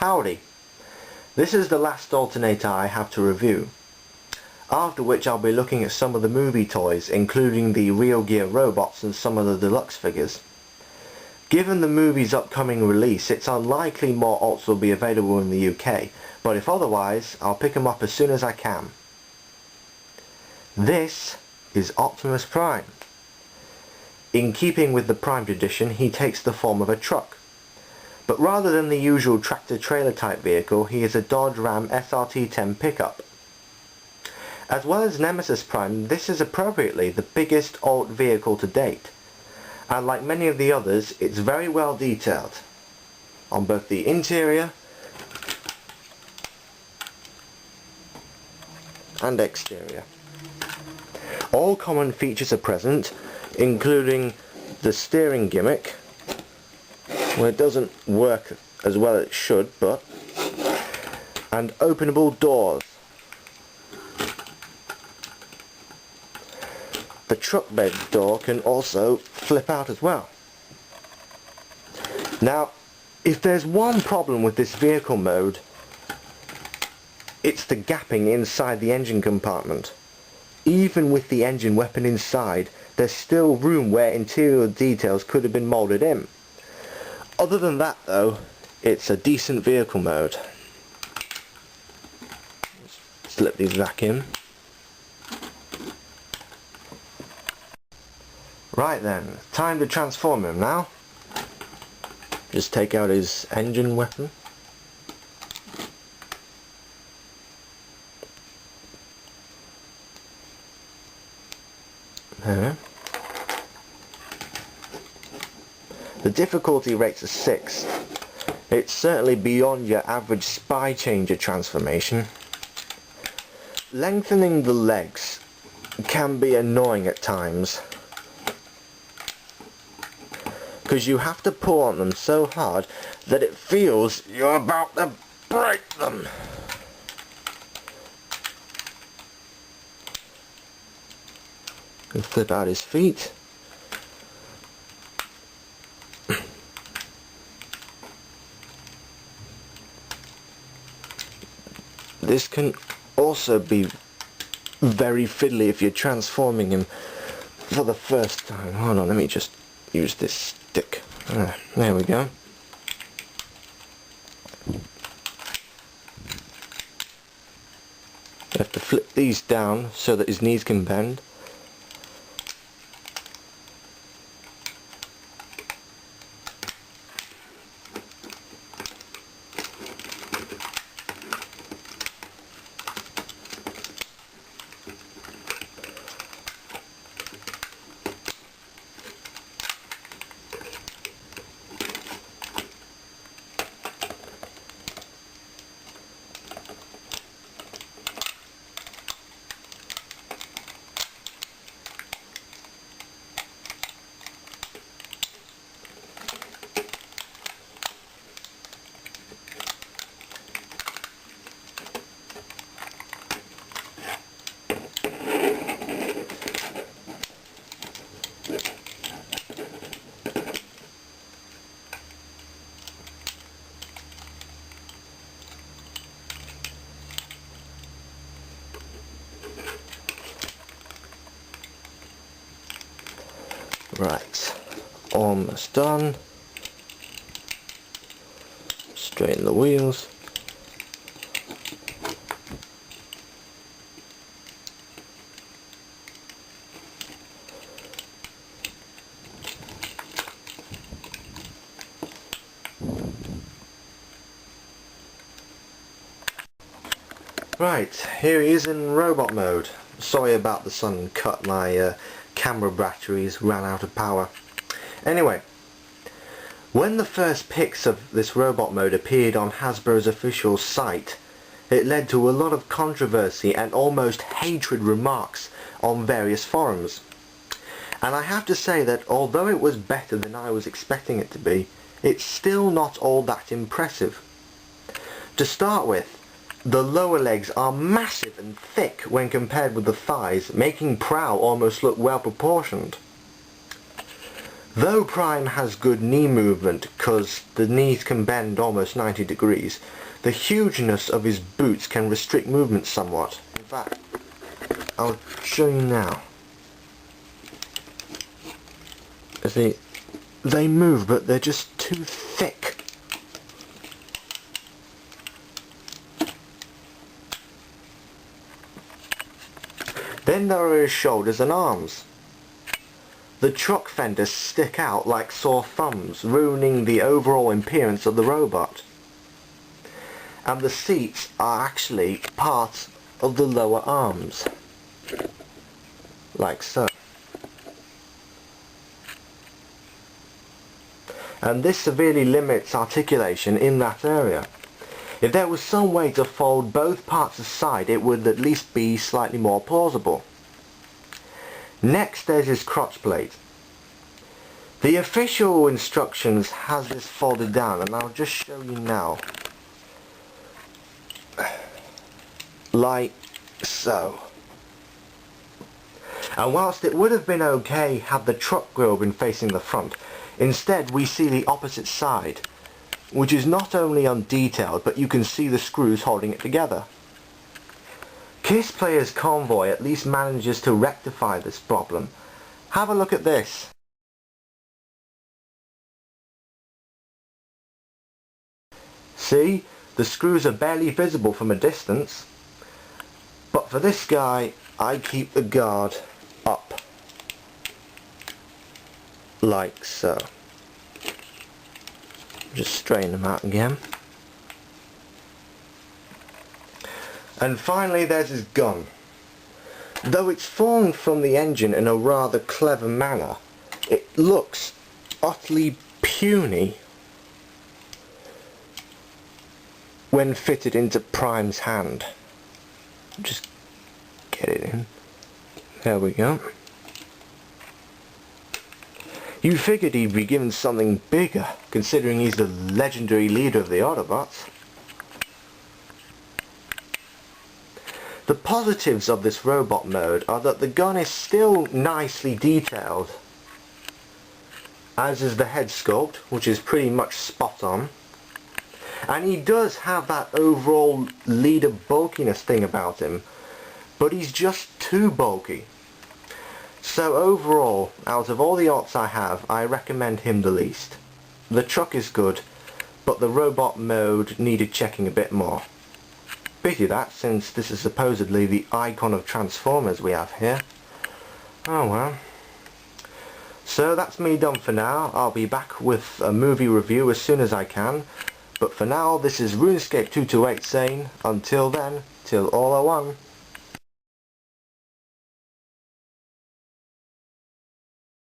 Howdy! This is the last alternator I have to review, after which I'll be looking at some of the movie toys, including the Real Gear robots and some of the deluxe figures. Given the movie's upcoming release, it's unlikely more alts will be available in the UK, but if otherwise, I'll pick them up as soon as I can. This is Optimus Prime. In keeping with the Prime tradition, he takes the form of a truck. But rather than the usual tractor-trailer type vehicle, he is a Dodge Ram SRT-10 pickup. As well as Nemesis Prime, this is appropriately the biggest alt vehicle to date, and like many of the others, it's very well detailed on both the interior and exterior. All common features are present, including the steering gimmick. Well, it doesn't work as well as it should, and openable doors. The truck bed door can also flip out as well. Now, if there's one problem with this vehicle mode, it's the gapping inside the engine compartment. Even with the engine weapon inside, there's still room where interior details could have been moulded in. Other than that though, it's a decent vehicle mode. Slip these back in. Right then, time to transform him now. Just take out his engine weapon. There. The difficulty rate's a 6. It's certainly beyond your average spy changer transformation. Lengthening the legs can be annoying at times, because you have to pull on them so hard that it feels you're about to break them. And flip out his feet. This can also be very fiddly if you're transforming him for the first time. Hold on, let me just use this stick. There we go. You have to flip these down so that his knees can bend. Right, almost done. Straighten the wheels. Right, here he is in robot mode. Sorry about the sun cut, my camera batteries ran out of power. Anyway, when the first pics of this robot mode appeared on Hasbro's official site, it led to a lot of controversy and almost hatred remarks on various forums. And I have to say that although it was better than I was expecting it to be, it's still not all that impressive. To start with, the lower legs are massive and thick when compared with the thighs, making Prow almost look well proportioned. Though Prime has good knee movement because the knees can bend almost 90 degrees, the hugeness of his boots can restrict movement somewhat. In fact, I'll show you now. See, they move, but they're just too thick. Then there are his shoulders and arms. The truck fenders stick out like sore thumbs, ruining the overall appearance of the robot. And the seats are actually part of the lower arms, like so. And this severely limits articulation in that area. If there was some way to fold both parts aside, it would at least be slightly more plausible. Next there's his crotch plate. The official instructions has this folded down, and I'll just show you now. Like so. And whilst it would have been okay had the truck grille been facing the front, instead we see the opposite side, which is not only undetailed, but you can see the screws holding it together. Kiss Player's Convoy at least manages to rectify this problem. Have a look at this. See, the screws are barely visible from a distance. But for this guy, I keep the guard up. Like so. Just straighten them out again. And finally there's his gun. Though it's formed from the engine in a rather clever manner, it looks utterly puny when fitted into Prime's hand. Just get it in. There we go. You figured he'd be given something bigger, considering he's the legendary leader of the Autobots. The positives of this robot mode are that the gun is still nicely detailed, as is the head sculpt, which is pretty much spot on. And he does have that overall leader bulkiness thing about him, but he's just too bulky. So overall, out of all the aughts I have, I recommend him the least. The truck is good, but the robot mode needed checking a bit more. Pity that, since this is supposedly the icon of Transformers we have here. Oh well. So that's me done for now. I'll be back with a movie review as soon as I can. But for now, this is RuneScape 228 saying, until then, till all are one.